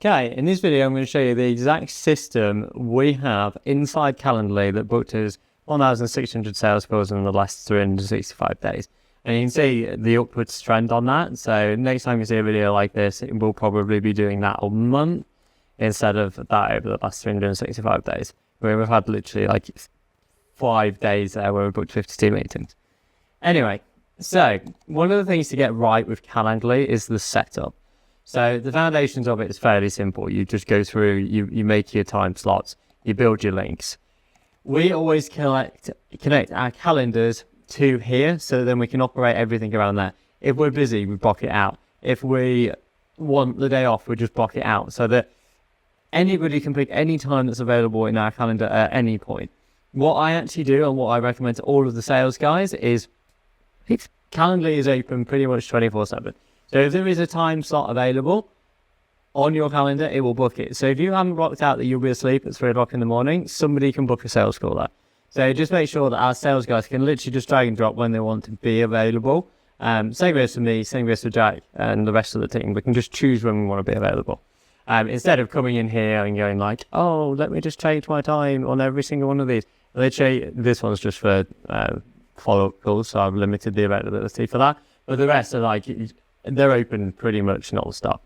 Okay, in this video, I'm going to show you the exact system we have inside Calendly that booked us 1,600 sales calls in the last 365 days. And you can see the upwards trend on that. So next time you see a video like this, it will probably be doing that a month instead of that over the last 365 days. Where we've had literally like 5 days there where we booked 52 meetings. Anyway, so one of the things to get right with Calendly is the setup. So the foundations of it is fairly simple. You just go through, you make your time slots, you build your links. We always connect our calendars to here, so then we can operate everything around there. If we're busy, we block it out. If we want the day off, we just block it out so that anybody can pick any time that's available in our calendar at any point. What I actually do and what I recommend to all of the sales guys is Calendly is open pretty much 24/7. So if there is a time slot available on your calendar, it will book it. So if you haven't blocked out that you'll be asleep at 3 o'clock in the morning, somebody can book a sales call there. So just make sure that our sales guys can literally just drag and drop when they want to be available. Same goes for me, same goes for Jack and the rest of the team. We can just choose when we want to be available. Instead of coming in here and going like, oh, let me just change my time on every single one of these. Literally, this one's just for follow-up calls, so I've limited the availability for that. But the rest are like, they're open pretty much non-stop.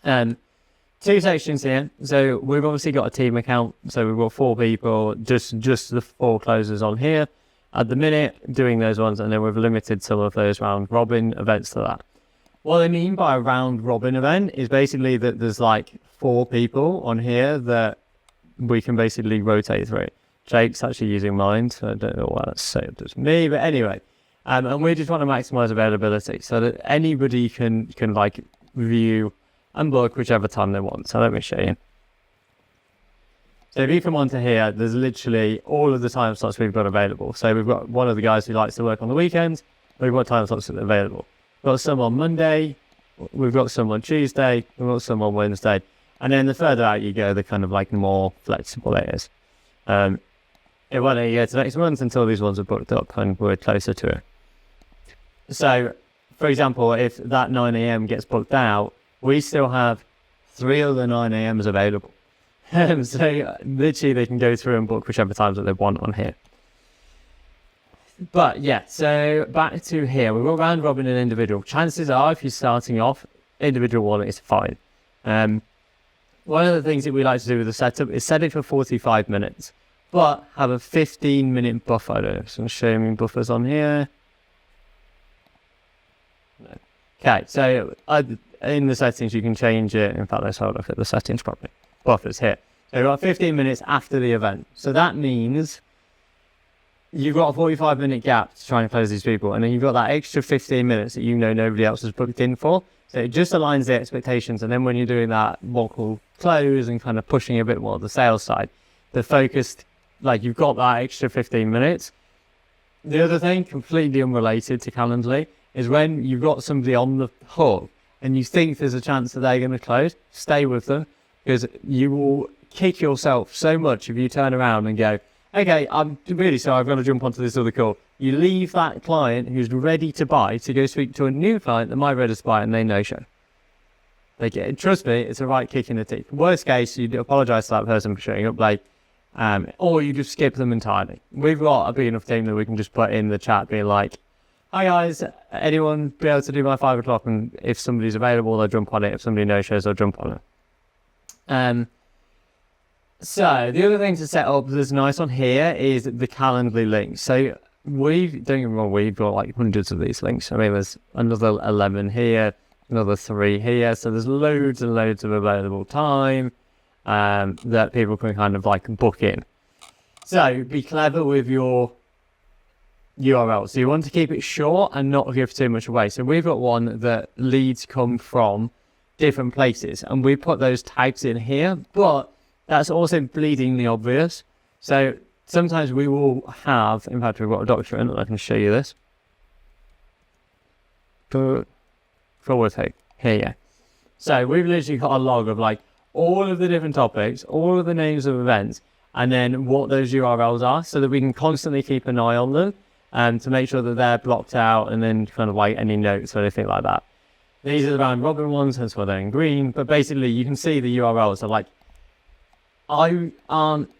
Two sections here. So we've obviously got a team account. So we've got 4 people, just the 4 closers on here at the minute doing those ones. And then we've limited some of those round robin events to that. What I mean by a round robin event is basically that there's like 4 people on here that we can basically rotate through. Jake's actually using mine, so I don't know why that's saved as me, but anyway. And we just want to maximize availability so that anybody can like view and book whichever time they want. So let me show you. So if you come onto here, there's literally all of the time slots we've got available. So we've got one of the guys who likes to work on the weekends. We've got time slots available. We've got some on Monday. We've got some on Tuesday. We've got some on Wednesday. And then the further out you go, the kind of like more flexible it is. It won't let you go to next month until these ones are booked up and we're closer to it. So, for example, if that 9 a.m. gets booked out, we still have 3 other 9 a.m.s available. So, literally, they can go through and book whichever times that they want on here. But, yeah, so back to here. We've got round robin and individual. Chances are, if you're starting off, individual one is fine. One of the things that we like to do with the setup is set it for 45 minutes, but have a 15-minute buffer. I don't know if someone's showing me buffers on here. No. Okay, so in the settings you can change it. In fact, let's have a look at the settings properly. Buffers here. So you've got 15 minutes after the event. So that means you've got a 45-minute gap to try and close these people, and then you've got that extra 15 minutes that you know nobody else has booked in for. So it just aligns the expectations, and then when you're doing that local close and kind of pushing a bit more of the sales side, the focused, like you've got that extra 15 minutes. The other thing, completely unrelated to Calendly, is when you've got somebody on the hook and you think there's a chance that they're going to close, stay with them, because you will kick yourself so much if you turn around and go, okay, I'm really sorry, I've got to jump onto this other call. You leave that client who's ready to buy to go speak to a new client that might be ready to buy and they no-show. Trust me, it's a right kick in the teeth. Worst case, you apologise to that person for showing up late, or you just skip them entirely. We've got a big enough team that we can just put in the chat being like, hi guys, anyone be able to do my 5 o'clock? And if somebody's available, they'll jump on it. If somebody no-shows, they'll jump on it. So the other thing to set up that's nice on here is the Calendly links. So don't get me wrong, we've got like hundreds of these links. I mean, there's another 11 here, another 3 here. So there's loads and loads of available time that people can kind of like book in. So be clever with your URL. So you want to keep it short and not give too much away. So we've got one that leads come from different places, and we put those tags in here, but that's also bleedingly obvious. So sometimes we will have, in fact, we've got a document, and I can show you this. Forward take, here you go. So we've literally got a log of like all of the different topics, all of the names of events, and then what those URLs are, so that we can constantly keep an eye on them and to make sure that they're blocked out, and then kind of like any notes or anything like that. These are the round robin ones, hence why they're in green. But basically, you can see the URLs are like, I'm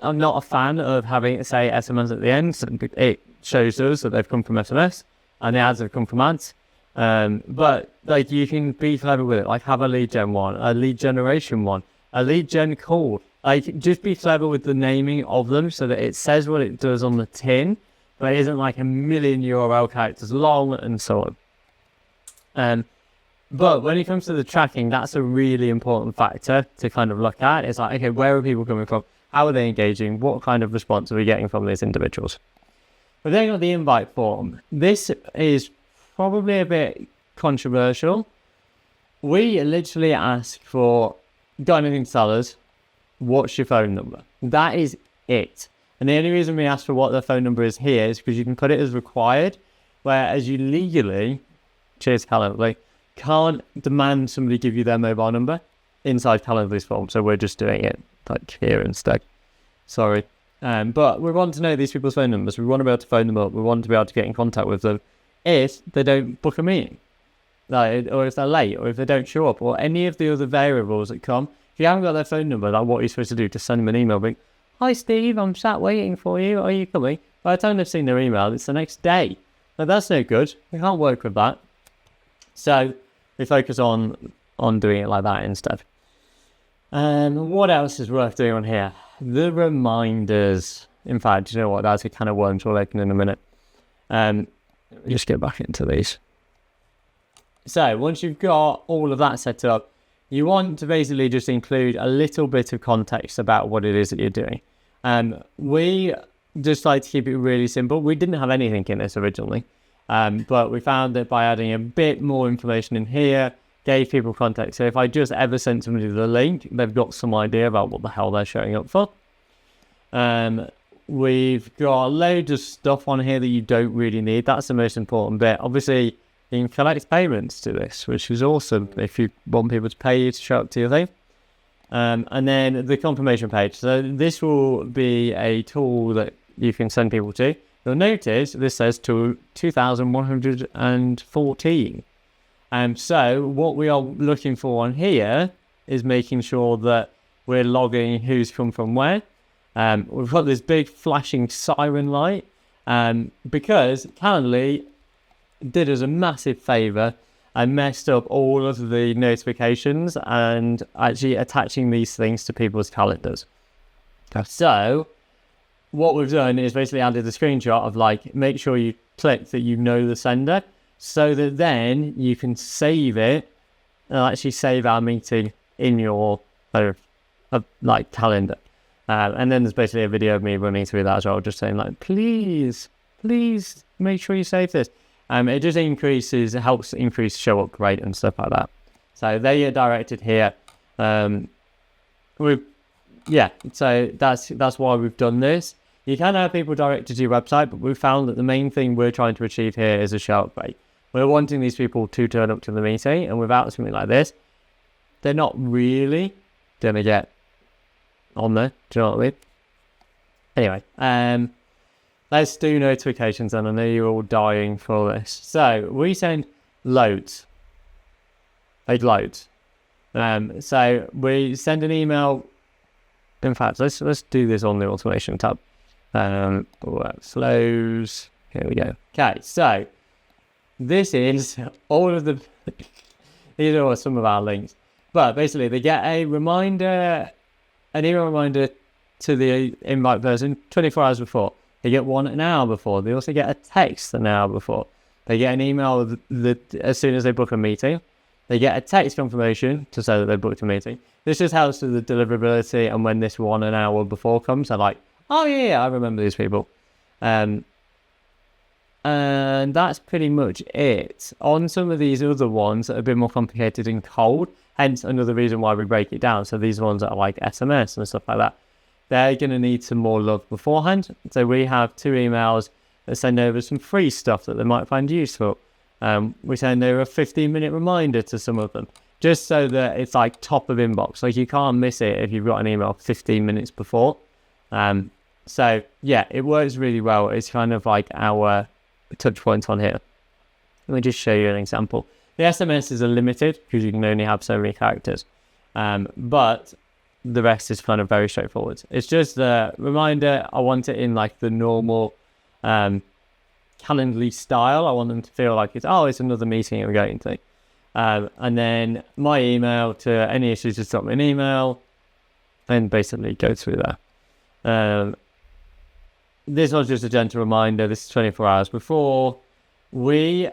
not a fan of having, say, SMS at the end. So it shows us that they've come from SMS, and the ads have come from ads. But like, you can be clever with it. Like, have a lead gen one, a lead generation one, a lead gen call. Like, just be clever with the naming of them so that it says what it does on the tin, but it isn't like a million URL characters long and so on. But when it comes to the tracking, that's a really important factor to kind of look at. It's like, okay, where are people coming from? How are they engaging? What kind of response are we getting from these individuals? But then got the invite form. This is probably a bit controversial. We literally ask for, got anything to tell us? What's your phone number? That is it. And the only reason we ask for what the phone number is here is because you can put it as required, whereas you legally, cheers Calendly, can't demand somebody give you their mobile number inside Calendly's form. So we're just doing it like here instead. Sorry. But we want to know these people's phone numbers. We want to be able to phone them up. We want to be able to get in contact with them if they don't book a meeting, like, or if they're late, or if they don't show up, or any of the other variables that come. If you haven't got their phone number, like, what are you supposed to do? Just send them an email being, hi Steve, I'm sat waiting for you. Are you coming? By the time they've seen their email, it's the next day. Now, that's no good. We can't work with that. So we focus on doing it like that instead. What else is worth doing on here? The reminders. In fact, you know what? That's a can of worms we'll open in a minute. Let me just get back into these. So once you've got all of that set up, you want to basically just include a little bit of context about what it is that you're doing. We just like to keep it really simple. We didn't have anything in this originally, but we found that by adding a bit more information in here, gave people context. So if I just ever sent somebody the link, they've got some idea about what the hell they're showing up for. We've got loads of stuff on here that you don't really need. That's the most important bit. Obviously, you can collect payments to this, which is awesome if you want people to pay you to show up to your thing. And then the confirmation page. So this will be a tool that you can send people to. You'll notice this says to 2,114. So what we are looking for on here is making sure that we're logging who's come from where. We've got this big flashing siren light because Calendly did us a massive favor and messed up all of the notifications and actually attaching these things to people's calendars. Okay. So what we've done is basically added a screenshot of like, make sure you click that you know the sender so that then you can save it and actually save our meeting in your like calendar. And then there's basically a video of me running through that as well, just saying like, please make sure you save this. It just helps increase show up rate and stuff like that. So they are directed here. So that's why we've done this. You can have people directed to your website, but we've found that the main thing we're trying to achieve here is a show up rate. We're wanting these people to turn up to the meeting, and without something like this, they're not really going to get on there. Do you know what I mean? Anyway, let's do notifications, and I know you're all dying for this. So we send loads. Like loads. So we send an email. In fact, let's do this on the automation tab. Workflows. Here we go. Okay, so this is all of the. These are some of our links. But basically, they get a reminder, an email reminder to the invite person 24 hours before. They get one an hour before. They also get a text an hour before. They get an email as soon as they book a meeting. They get a text confirmation to say that they booked a meeting. This just helps with the deliverability, and when this one an hour before comes, they're like, oh yeah, I remember these people. And that's pretty much it. On some of these other ones that are a bit more complicated and cold, hence another reason why we break it down. So these ones that are like SMS and stuff like that, they're going to need some more love beforehand. So we have 2 emails that send over some free stuff that they might find useful. We send over a 15-minute reminder to some of them, just so that it's like top of inbox. Like you can't miss it if you've got an email 15 minutes before. So yeah, it works really well. It's kind of like our touch points on here. Let me just show you an example. The SMSs are limited because you can only have so many characters. But the rest is kind of very straightforward. It's just a reminder. I want it in like the normal Calendly style. I want them to feel like it's another meeting I'm going to. And then my email to any issues, just drop me an email and basically go through there. This was just a gentle reminder. This is 24 hours before. We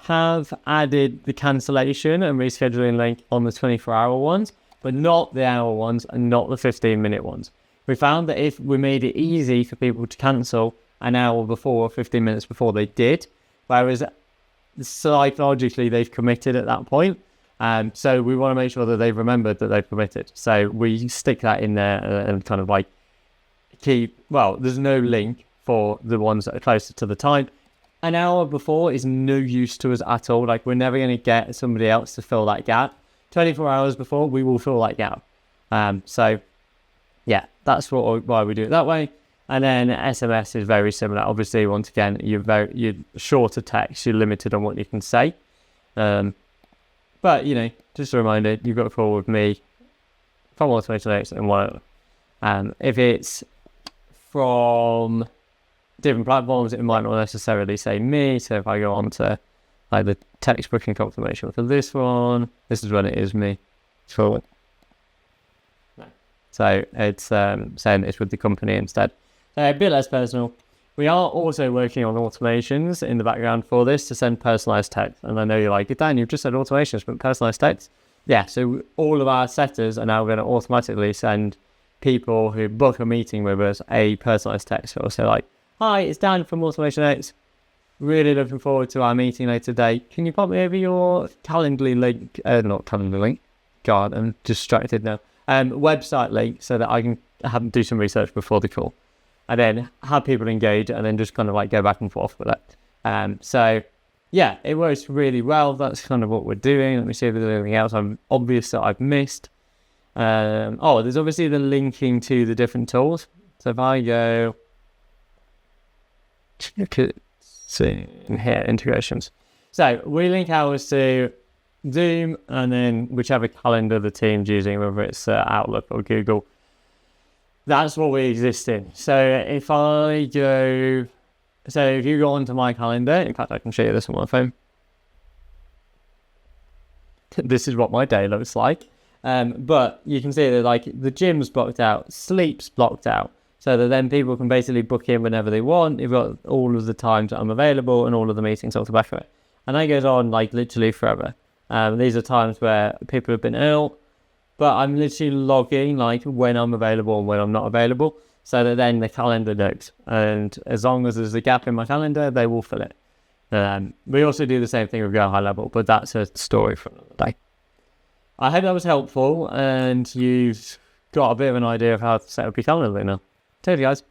have added the cancellation and rescheduling link on the 24-hour ones, but not the hour ones and not the 15-minute ones. We found that if we made it easy for people to cancel an hour before or 15 minutes before, they did, whereas psychologically they've committed at that point. So we want to make sure that they've remembered that they've committed. So we stick that in there and kind of like there's no link for the ones that are closer to the time. An hour before is no use to us at all. Like, we're never going to get somebody else to fill that gap. 24 hours before, we will fill that gap. So yeah, that's why we do it that way. And then SMS is very similar. Obviously, once again, you're shorter text, you're limited on what you can say. But, just a reminder, you've got a call with me from Automation X and whatever. If it's from different platforms, it might not necessarily say me. So if I go on to like the text booking confirmation for this one, this is when it is me. Forward. So it's saying it's with the company instead. So a bit less personal. We are also working on automations in the background for this to send personalized text. And I know you're like, Dan, you've just said automations, but personalized text? Yeah, so all of our setters are now going to automatically send people who book a meeting with us a personalized text. So like, hi, it's Dan from Automation X. Really looking forward to our meeting later today. Can you pop me over your Calendly link? Not Calendly link. God, I'm distracted now. Website link so that I can do some research before the call. And then have people engage and then just kind of like go back and forth with it. So yeah, it works really well. That's kind of what we're doing. Let me see if there's anything else obvious that I've missed. There's obviously the linking to the different tools. So if I go see here, integrations. So we link ours to Zoom and then whichever calendar the team's using, whether it's Outlook or Google. That's what we exist in. So if you go onto my calendar, in fact, I can show you this on my phone. This is what my day looks like. But you can see that like the gym's blocked out, sleep's blocked out, so that then people can basically book in whenever they want. You've got all of the times that I'm available and all of the meetings off the back of it. And that goes on like literally forever. These are times where people have been ill, but I'm literally logging like when I'm available and when I'm not available, so that then the calendar knows. And as long as there's a gap in my calendar, they will fill it. We also do the same thing with Go High Level, but that's a story for another day. I hope that was helpful and you've got a bit of an idea of how to set up your calendar now. Totally, guys.